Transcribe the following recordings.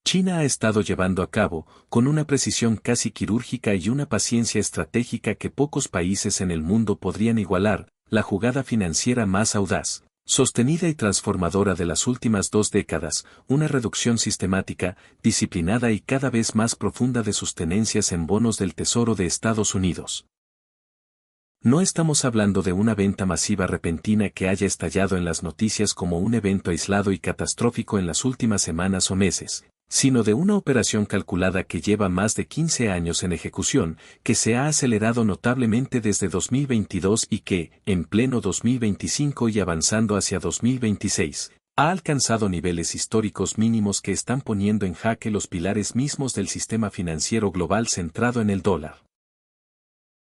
China ha estado llevando a cabo, con una precisión casi quirúrgica y una paciencia estratégica que pocos países en el mundo podrían igualar, la jugada financiera más audaz, sostenida y transformadora de las últimas 2 décadas, una reducción sistemática, disciplinada y cada vez más profunda de sus tenencias en bonos del Tesoro de Estados Unidos. No estamos hablando de una venta masiva repentina que haya estallado en las noticias como un evento aislado y catastrófico en las últimas semanas o meses, sino de una operación calculada que lleva más de 15 años en ejecución, que se ha acelerado notablemente desde 2022 y que, en pleno 2025 y avanzando hacia 2026, ha alcanzado niveles históricos mínimos que están poniendo en jaque los pilares mismos del sistema financiero global centrado en el dólar.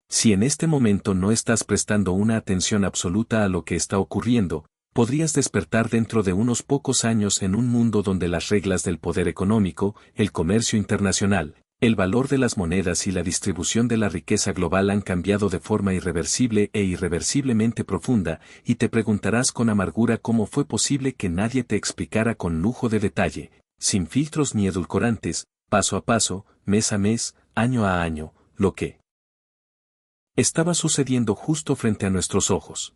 Si en este momento no estás prestando una atención absoluta a lo que está ocurriendo, podrías despertar dentro de unos pocos años en un mundo donde las reglas del poder económico, el comercio internacional, el valor de las monedas y la distribución de la riqueza global han cambiado de forma irreversible e irreversiblemente profunda, y te preguntarás con amargura cómo fue posible que nadie te explicara con lujo de detalle, sin filtros ni edulcorantes, paso a paso, mes a mes, año a año, lo que estaba sucediendo justo frente a nuestros ojos.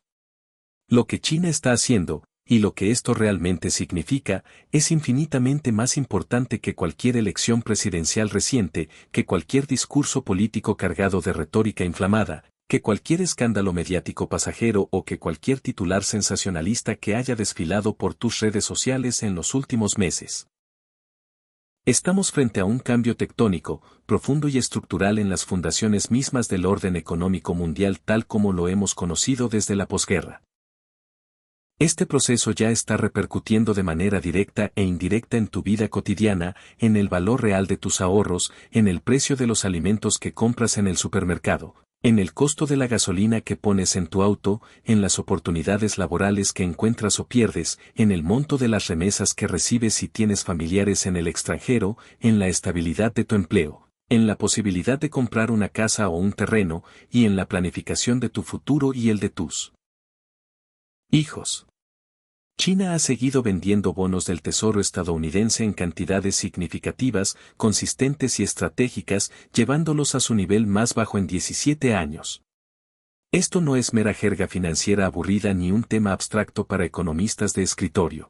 Lo que China está haciendo, y lo que esto realmente significa, es infinitamente más importante que cualquier elección presidencial reciente, que cualquier discurso político cargado de retórica inflamada, que cualquier escándalo mediático pasajero o que cualquier titular sensacionalista que haya desfilado por tus redes sociales en los últimos meses. Estamos frente a un cambio tectónico, profundo y estructural en las fundaciones mismas del orden económico mundial tal como lo hemos conocido desde la posguerra. Este proceso ya está repercutiendo de manera directa e indirecta en tu vida cotidiana, en el valor real de tus ahorros, en el precio de los alimentos que compras en el supermercado, en el costo de la gasolina que pones en tu auto, en las oportunidades laborales que encuentras o pierdes, en el monto de las remesas que recibes si tienes familiares en el extranjero, en la estabilidad de tu empleo, en la posibilidad de comprar una casa o un terreno, y en la planificación de tu futuro y el de tus hijos. China ha seguido vendiendo bonos del Tesoro estadounidense en cantidades significativas, consistentes y estratégicas, llevándolos a su nivel más bajo en 17 años. Esto no es mera jerga financiera aburrida ni un tema abstracto para economistas de escritorio.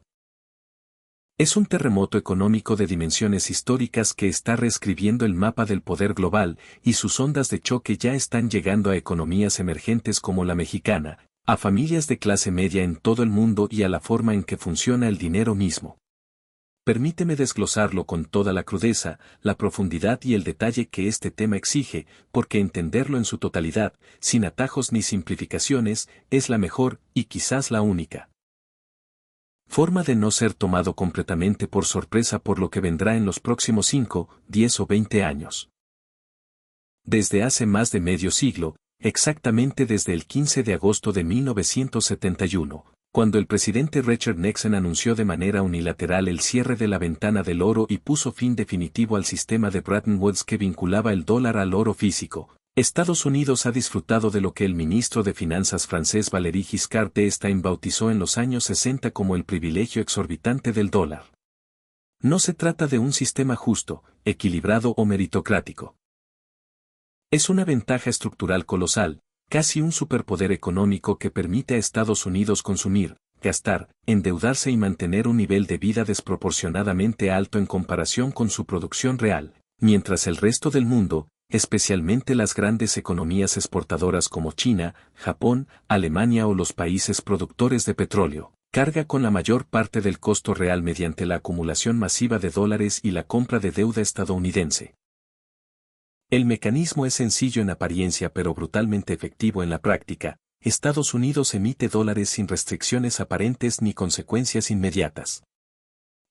Es un terremoto económico de dimensiones históricas que está reescribiendo el mapa del poder global, y sus ondas de choque ya están llegando a economías emergentes como la mexicana, a familias de clase media en todo el mundo y a la forma en que funciona el dinero mismo. Permíteme desglosarlo con toda la crudeza, la profundidad y el detalle que este tema exige, porque entenderlo en su totalidad, sin atajos ni simplificaciones, es la mejor, y quizás la única forma de no ser tomado completamente por sorpresa por lo que vendrá en los próximos 5, 10 o 20 años. Desde hace más de medio siglo, exactamente desde el 15 de agosto de 1971, cuando el presidente Richard Nixon anunció de manera unilateral el cierre de la ventana del oro y puso fin definitivo al sistema de Bretton Woods que vinculaba el dólar al oro físico, Estados Unidos ha disfrutado de lo que el ministro de Finanzas francés Valéry Giscard d'Estaing bautizó en los años 60 como el privilegio exorbitante del dólar. No se trata de un sistema justo, equilibrado o meritocrático. Es una ventaja estructural colosal, casi un superpoder económico que permite a Estados Unidos consumir, gastar, endeudarse y mantener un nivel de vida desproporcionadamente alto en comparación con su producción real, mientras el resto del mundo, especialmente las grandes economías exportadoras como China, Japón, Alemania o los países productores de petróleo, carga con la mayor parte del costo real mediante la acumulación masiva de dólares y la compra de deuda estadounidense. El mecanismo es sencillo en apariencia pero brutalmente efectivo en la práctica. Estados Unidos emite dólares sin restricciones aparentes ni consecuencias inmediatas.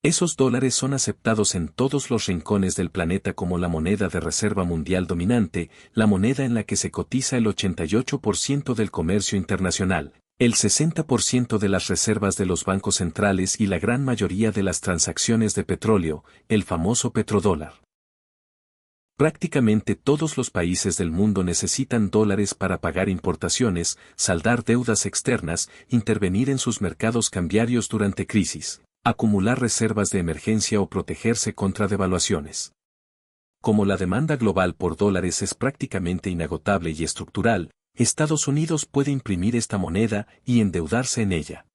Esos dólares son aceptados en todos los rincones del planeta como la moneda de reserva mundial dominante, la moneda en la que se cotiza el 88% del comercio internacional, el 60% de las reservas de los bancos centrales y la gran mayoría de las transacciones de petróleo, el famoso petrodólar. Prácticamente todos los países del mundo necesitan dólares para pagar importaciones, saldar deudas externas, intervenir en sus mercados cambiarios durante crisis, acumular reservas de emergencia o protegerse contra devaluaciones. Como la demanda global por dólares es prácticamente inagotable y estructural, Estados Unidos puede imprimir esta moneda y endeudarse en ella.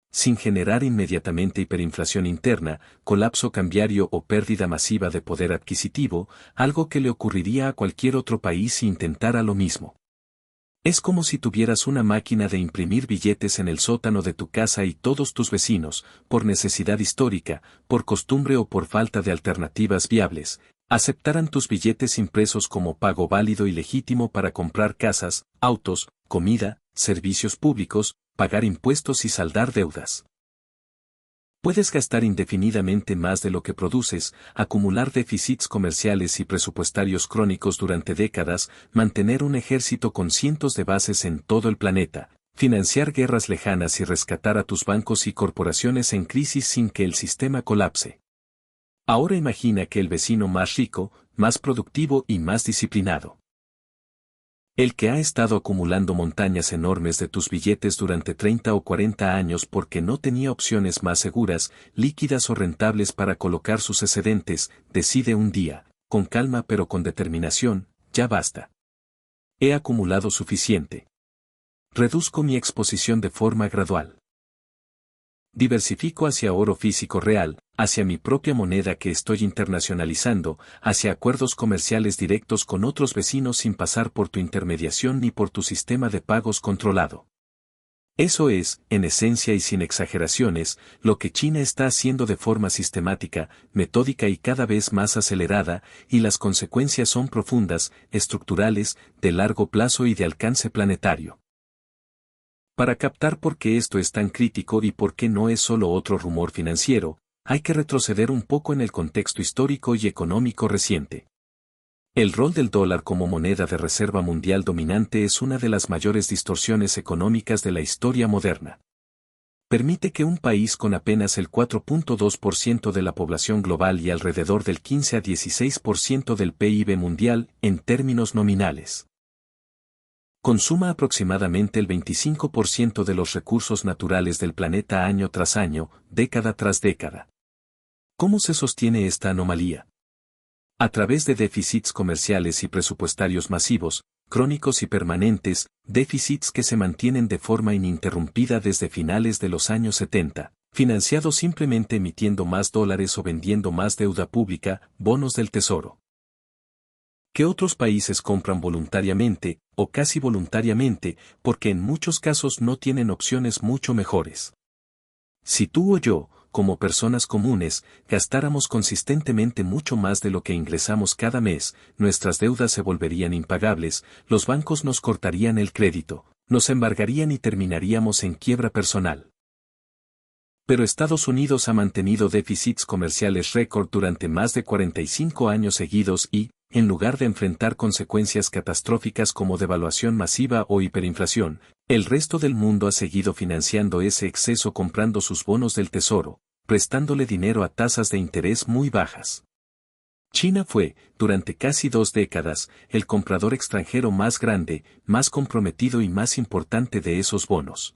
Sin generar inmediatamente hiperinflación interna, colapso cambiario o pérdida masiva de poder adquisitivo, algo que le ocurriría a cualquier otro país si intentara lo mismo. Es como si tuvieras una máquina de imprimir billetes en el sótano de tu casa y todos tus vecinos, por necesidad histórica, por costumbre o por falta de alternativas viables, aceptaran tus billetes impresos como pago válido y legítimo para comprar casas, autos, comida, servicios públicos, pagar impuestos y saldar deudas. Puedes gastar indefinidamente más de lo que produces, acumular déficits comerciales y presupuestarios crónicos durante décadas, mantener un ejército con cientos de bases en todo el planeta, financiar guerras lejanas y rescatar a tus bancos y corporaciones en crisis sin que el sistema colapse. Ahora imagina que el vecino más rico, más productivo y más disciplinado. El que ha estado acumulando montañas enormes de tus billetes durante 30 o 40 años porque no tenía opciones más seguras, líquidas o rentables para colocar sus excedentes, decide un día, con calma pero con determinación, ya basta. He acumulado suficiente. Reduzco mi exposición de forma gradual. Diversifico hacia oro físico real, hacia mi propia moneda que estoy internacionalizando, hacia acuerdos comerciales directos con otros vecinos sin pasar por tu intermediación ni por tu sistema de pagos controlado. Eso es, en esencia y sin exageraciones, lo que China está haciendo de forma sistemática, metódica y cada vez más acelerada, y las consecuencias son profundas, estructurales, de largo plazo y de alcance planetario. Para captar por qué esto es tan crítico y por qué no es solo otro rumor financiero, hay que retroceder un poco en el contexto histórico y económico reciente. El rol del dólar como moneda de reserva mundial dominante es una de las mayores distorsiones económicas de la historia moderna. Permite que un país con apenas el 4.2% de la población global y alrededor del 15 a 16% del PIB mundial, en términos nominales, consuma aproximadamente el 25% de los recursos naturales del planeta año tras año, década tras década. ¿Cómo se sostiene esta anomalía? A través de déficits comerciales y presupuestarios masivos, crónicos y permanentes, déficits que se mantienen de forma ininterrumpida desde finales de los años 70, financiados simplemente emitiendo más dólares o vendiendo más deuda pública, bonos del tesoro, que otros países compran voluntariamente, o casi voluntariamente, porque en muchos casos no tienen opciones mucho mejores. Si tú o yo, como personas comunes, gastáramos consistentemente mucho más de lo que ingresamos cada mes, nuestras deudas se volverían impagables, los bancos nos cortarían el crédito, nos embargarían y terminaríamos en quiebra personal. Pero Estados Unidos ha mantenido déficits comerciales récord durante más de 45 años seguidos y, en lugar de enfrentar consecuencias catastróficas como devaluación masiva o hiperinflación, el resto del mundo ha seguido financiando ese exceso comprando sus bonos del tesoro, prestándole dinero a tasas de interés muy bajas. China fue, durante casi 2 décadas, el comprador extranjero más grande, más comprometido y más importante de esos bonos.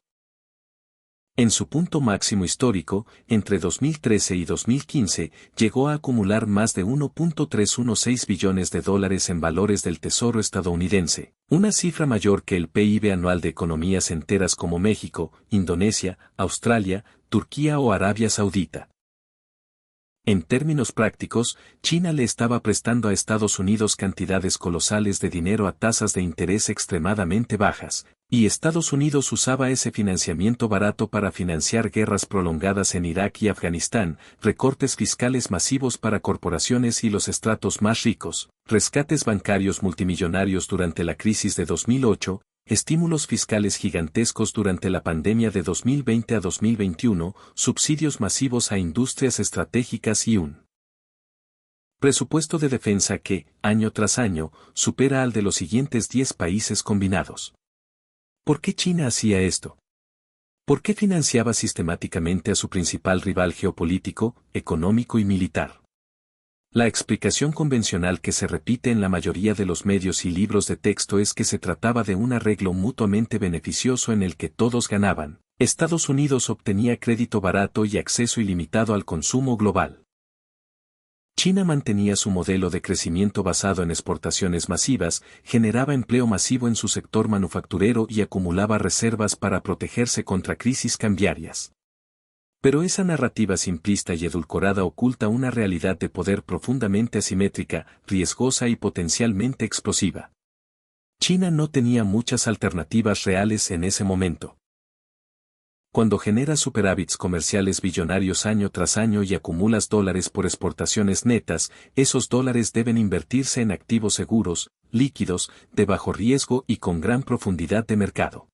En su punto máximo histórico, entre 2013 y 2015, llegó a acumular más de 1.316 billones de dólares en valores del Tesoro estadounidense, una cifra mayor que el PIB anual de economías enteras como México, Indonesia, Australia, Turquía o Arabia Saudita. En términos prácticos, China le estaba prestando a Estados Unidos cantidades colosales de dinero a tasas de interés extremadamente bajas, y Estados Unidos usaba ese financiamiento barato para financiar guerras prolongadas en Irak y Afganistán, recortes fiscales masivos para corporaciones y los estratos más ricos, rescates bancarios multimillonarios durante la crisis de 2008, estímulos fiscales gigantescos durante la pandemia de 2020 a 2021, subsidios masivos a industrias estratégicas y un presupuesto de defensa que, año tras año, supera al de los siguientes 10 países combinados. ¿Por qué China hacía esto? ¿Por qué financiaba sistemáticamente a su principal rival geopolítico, económico y militar? La explicación convencional que se repite en la mayoría de los medios y libros de texto es que se trataba de un arreglo mutuamente beneficioso en el que todos ganaban, Estados Unidos obtenía crédito barato y acceso ilimitado al consumo global. China mantenía su modelo de crecimiento basado en exportaciones masivas, generaba empleo masivo en su sector manufacturero y acumulaba reservas para protegerse contra crisis cambiarias. Pero esa narrativa simplista y edulcorada oculta una realidad de poder profundamente asimétrica, riesgosa y potencialmente explosiva. China no tenía muchas alternativas reales en ese momento. Cuando generas superávits comerciales billonarios año tras año y acumulas dólares por exportaciones netas, esos dólares deben invertirse en activos seguros, líquidos, de bajo riesgo y con gran profundidad de mercado.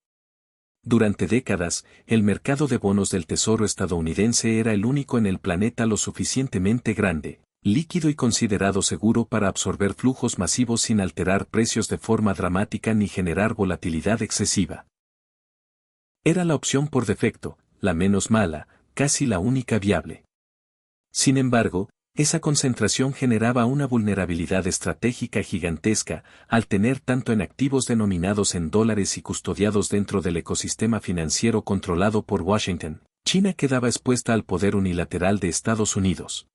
Durante décadas, el mercado de bonos del Tesoro estadounidense era el único en el planeta lo suficientemente grande, líquido y considerado seguro para absorber flujos masivos sin alterar precios de forma dramática ni generar volatilidad excesiva. Era la opción por defecto, la menos mala, casi la única viable. Sin embargo, esa concentración generaba una vulnerabilidad estratégica gigantesca, al tener tanto en activos denominados en dólares y custodiados dentro del ecosistema financiero controlado por Washington. China quedaba expuesta al poder unilateral de Estados Unidos.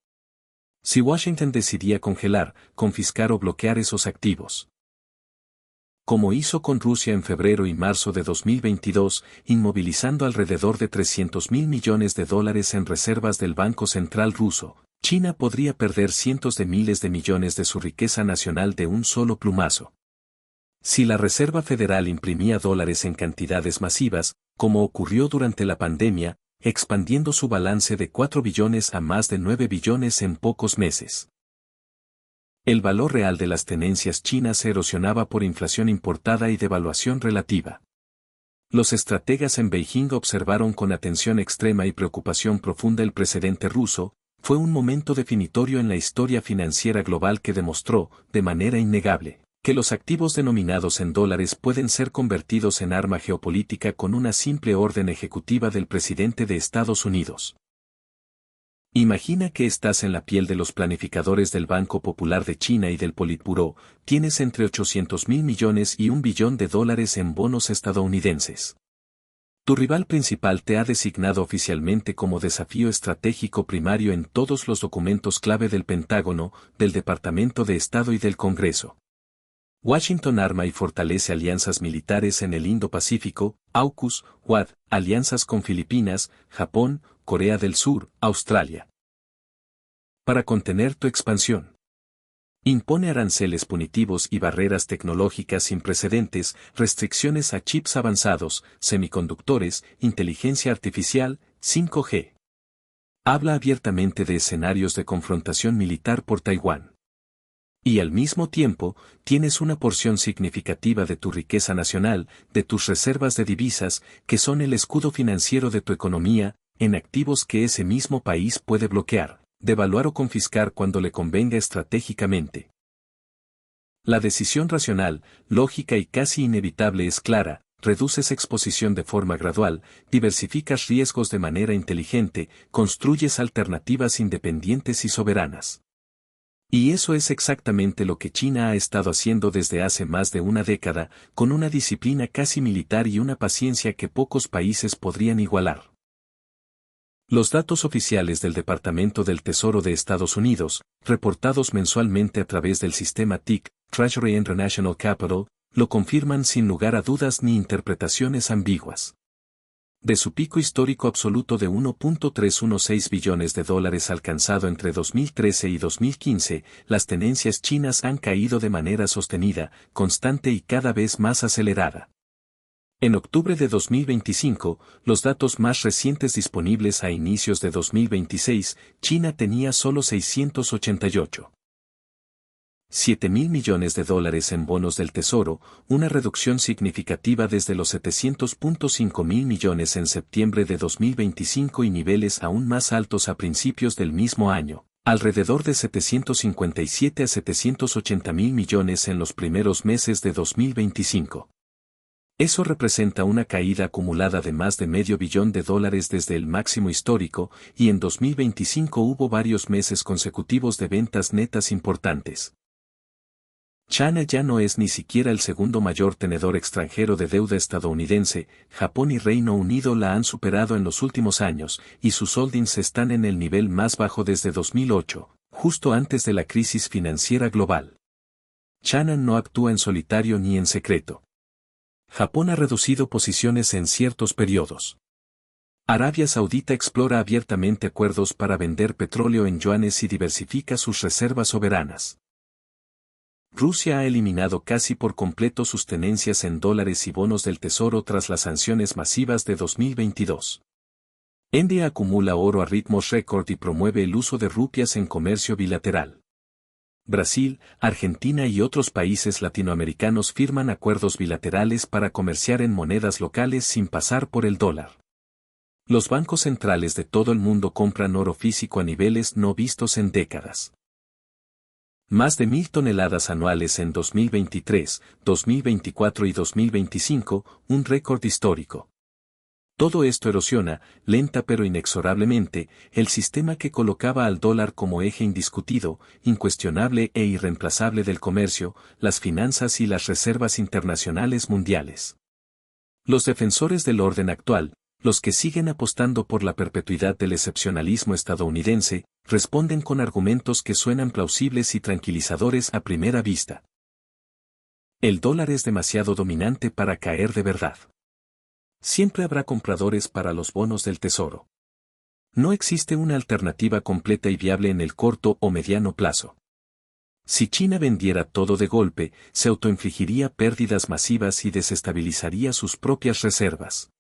Si Washington decidía congelar, confiscar o bloquear esos activos, como hizo con Rusia en febrero y marzo de 2022, inmovilizando alrededor de $300.000 millones en reservas del Banco Central ruso, China podría perder cientos de miles de millones de su riqueza nacional de un solo plumazo. Si la Reserva Federal imprimía dólares en cantidades masivas, como ocurrió durante la pandemia, expandiendo su balance de 4 billones a más de 9 billones en pocos meses. El valor real de las tenencias chinas se erosionaba por inflación importada y devaluación relativa. Los estrategas en Beijing observaron con atención extrema y preocupación profunda el precedente ruso. Fue un momento definitorio en la historia financiera global que demostró, de manera innegable, que los activos denominados en dólares pueden ser convertidos en arma geopolítica con una simple orden ejecutiva del presidente de Estados Unidos. Imagina que estás en la piel de los planificadores del Banco Popular de China y del Politburó, tienes entre 800.000 millones y $1 billón en bonos estadounidenses. Tu rival principal te ha designado oficialmente como desafío estratégico primario en todos los documentos clave del Pentágono, del Departamento de Estado y del Congreso. Washington arma y fortalece alianzas militares en el Indo-Pacífico, AUKUS, QUAD, alianzas con Filipinas, Japón, Corea del Sur, Australia. Para contener tu expansión. Impone aranceles punitivos y barreras tecnológicas sin precedentes, restricciones a chips avanzados, semiconductores, inteligencia artificial, 5G. Habla abiertamente de escenarios de confrontación militar por Taiwán. Y al mismo tiempo, tienes una porción significativa de tu riqueza nacional, de tus reservas de divisas, que son el escudo financiero de tu economía, en activos que ese mismo país puede bloquear, devaluar o confiscar cuando le convenga estratégicamente. La decisión racional, lógica y casi inevitable es clara: reduces exposición de forma gradual, diversificas riesgos de manera inteligente, construyes alternativas independientes y soberanas. Y eso es exactamente lo que China ha estado haciendo desde hace más de una década, con una disciplina casi militar y una paciencia que pocos países podrían igualar. Los datos oficiales del Departamento del Tesoro de Estados Unidos, reportados mensualmente a través del sistema TIC, Treasury International Capital, lo confirman sin lugar a dudas ni interpretaciones ambiguas. De su pico histórico absoluto de $1.316 billones alcanzado entre 2013 y 2015, las tenencias chinas han caído de manera sostenida, constante y cada vez más acelerada. En octubre de 2025, los datos más recientes disponibles a inicios de 2026, China tenía solo 688.7 mil millones de dólares en bonos del Tesoro, una reducción significativa desde los 700.5 mil millones en septiembre de 2025 y niveles aún más altos a principios del mismo año, alrededor de 757 a 780 mil millones en los primeros meses de 2025. Eso representa una caída acumulada de más de $500 millón desde el máximo histórico, y en 2025 hubo varios meses consecutivos de ventas netas importantes. China ya no es ni siquiera el segundo mayor tenedor extranjero de deuda estadounidense, Japón y Reino Unido la han superado en los últimos años, y sus holdings están en el nivel más bajo desde 2008, justo antes de la crisis financiera global. China no actúa en solitario ni en secreto. Japón ha reducido posiciones en ciertos periodos. Arabia Saudita explora abiertamente acuerdos para vender petróleo en yuanes y diversifica sus reservas soberanas. Rusia ha eliminado casi por completo sus tenencias en dólares y bonos del tesoro tras las sanciones masivas de 2022. India acumula oro a ritmos récord y promueve el uso de rupias en comercio bilateral. Brasil, Argentina y otros países latinoamericanos firman acuerdos bilaterales para comerciar en monedas locales sin pasar por el dólar. Los bancos centrales de todo el mundo compran oro físico a niveles no vistos en décadas. Más de 1.000 toneladas anuales en 2023, 2024 y 2025, un récord histórico. Todo esto erosiona, lenta pero inexorablemente, el sistema que colocaba al dólar como eje indiscutido, incuestionable e irreemplazable del comercio, las finanzas y las reservas internacionales mundiales. Los defensores del orden actual, los que siguen apostando por la perpetuidad del excepcionalismo estadounidense, responden con argumentos que suenan plausibles y tranquilizadores a primera vista. El dólar es demasiado dominante para caer de verdad. Siempre habrá compradores para los bonos del tesoro. No existe una alternativa completa y viable en el corto o mediano plazo. Si China vendiera todo de golpe, se autoinfligiría pérdidas masivas y desestabilizaría sus propias reservas.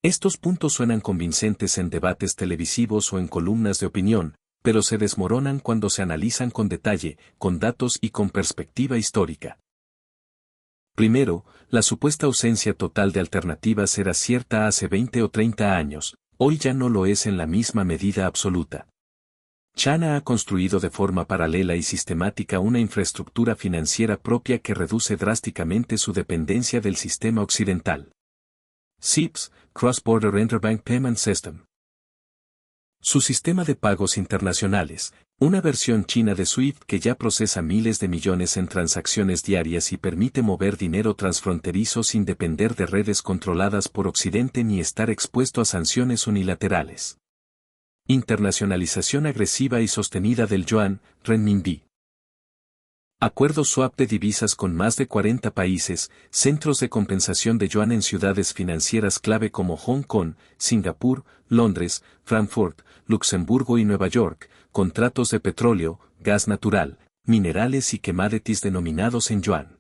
Estos puntos suenan convincentes en debates televisivos o en columnas de opinión, pero se desmoronan cuando se analizan con detalle, con datos y con perspectiva histórica. Primero, la supuesta ausencia total de alternativas era cierta hace 20 o 30 años, hoy ya no lo es en la misma medida absoluta. China ha construido de forma paralela y sistemática una infraestructura financiera propia que reduce drásticamente su dependencia del sistema occidental. CIPS, Cross-Border Interbank Payment System. Su sistema de pagos internacionales, una versión china de SWIFT que ya procesa miles de millones en transacciones diarias y permite mover dinero transfronterizo sin depender de redes controladas por Occidente ni estar expuesto a sanciones unilaterales. Internacionalización agresiva y sostenida del yuan, renminbi. Acuerdos swap de divisas con más de 40 países, centros de compensación de yuan en ciudades financieras clave como Hong Kong, Singapur, Londres, Frankfurt, Luxemburgo y Nueva York, contratos de petróleo, gas natural, minerales y commodities denominados en yuan.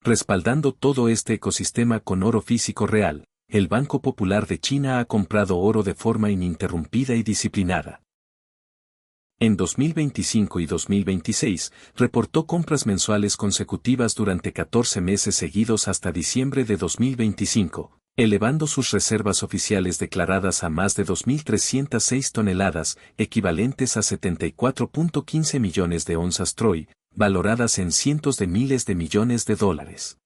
Respaldando todo este ecosistema con oro físico real, el Banco Popular de China ha comprado oro de forma ininterrumpida y disciplinada. En 2025 y 2026, reportó compras mensuales consecutivas durante 14 meses seguidos hasta diciembre de 2025, elevando sus reservas oficiales declaradas a más de 2.306 toneladas, equivalentes a 74.15 millones de onzas Troy, valoradas en cientos de miles de millones de dólares.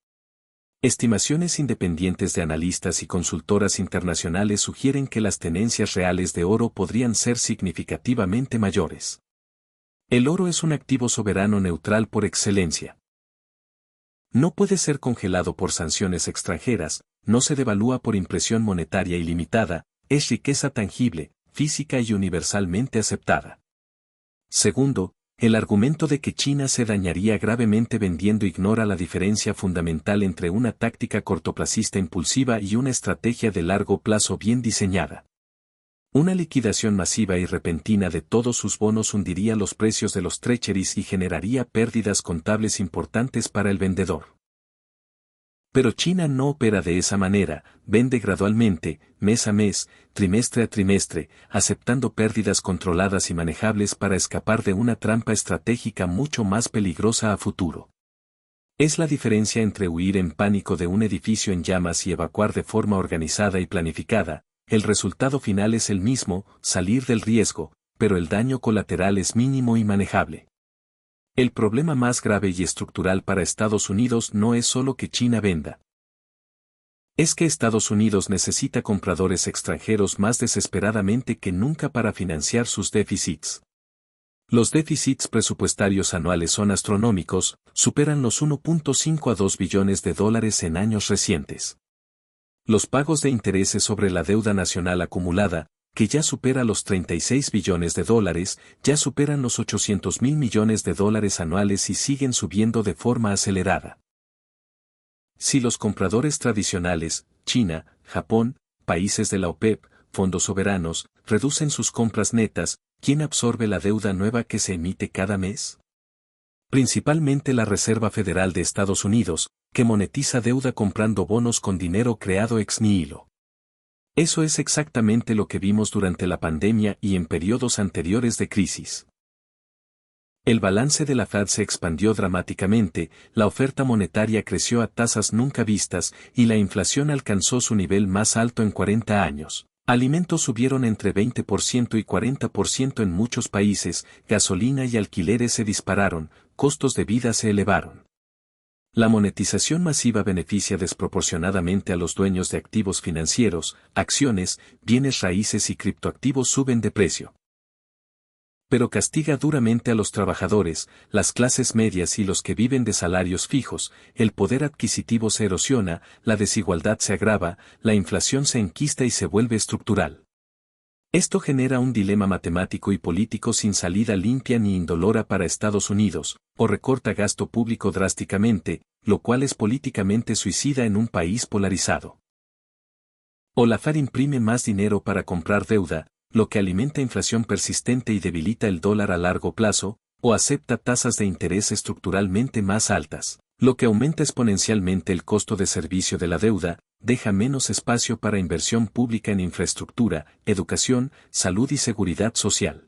Estimaciones independientes de analistas y consultoras internacionales sugieren que las tenencias reales de oro podrían ser significativamente mayores. El oro es un activo soberano neutral por excelencia. No puede ser congelado por sanciones extranjeras, no se devalúa por impresión monetaria ilimitada, es riqueza tangible, física y universalmente aceptada. Segundo, el argumento de que China se dañaría gravemente vendiendo ignora la diferencia fundamental entre una táctica cortoplacista impulsiva y una estrategia de largo plazo bien diseñada. Una liquidación masiva y repentina de todos sus bonos hundiría los precios de los treasuries y generaría pérdidas contables importantes para el vendedor. Pero China no opera de esa manera, vende gradualmente, mes a mes, trimestre a trimestre, aceptando pérdidas controladas y manejables para escapar de una trampa estratégica mucho más peligrosa a futuro. Es la diferencia entre huir en pánico de un edificio en llamas y evacuar de forma organizada y planificada. El resultado final es el mismo, salir del riesgo, pero el daño colateral es mínimo y manejable. El problema más grave y estructural para Estados Unidos no es solo que China venda. Es que Estados Unidos necesita compradores extranjeros más desesperadamente que nunca para financiar sus déficits. Los déficits presupuestarios anuales son astronómicos, superan los 1.5 a 2 billones de dólares en años recientes. Los pagos de intereses sobre la deuda nacional acumulada, que ya supera los 36 billones de dólares, ya superan los 800.000 millones de dólares anuales y siguen subiendo de forma acelerada. Si los compradores tradicionales, China, Japón, países de la OPEP, fondos soberanos, reducen sus compras netas, ¿quién absorbe la deuda nueva que se emite cada mes? Principalmente la Reserva Federal de Estados Unidos, que monetiza deuda comprando bonos con dinero creado ex nihilo. Eso es exactamente lo que vimos durante la pandemia y en periodos anteriores de crisis. El balance de la Fed se expandió dramáticamente, la oferta monetaria creció a tasas nunca vistas y la inflación alcanzó su nivel más alto en 40 años. Alimentos subieron entre 20% y 40% en muchos países, gasolina y alquileres se dispararon, costos de vida se elevaron. La monetización masiva beneficia desproporcionadamente a los dueños de activos financieros, acciones, bienes raíces y criptoactivos suben de precio. Pero castiga duramente a los trabajadores, las clases medias y los que viven de salarios fijos, el poder adquisitivo se erosiona, la desigualdad se agrava, la inflación se enquista y se vuelve estructural. Esto genera un dilema matemático y político sin salida limpia ni indolora para Estados Unidos, o recorta gasto público drásticamente, lo cual es políticamente suicida en un país polarizado. O la Fed imprime más dinero para comprar deuda, lo que alimenta inflación persistente y debilita el dólar a largo plazo, o acepta tasas de interés estructuralmente más altas, lo que aumenta exponencialmente el costo de servicio de la deuda, deja menos espacio para inversión pública en infraestructura, educación, salud y seguridad social.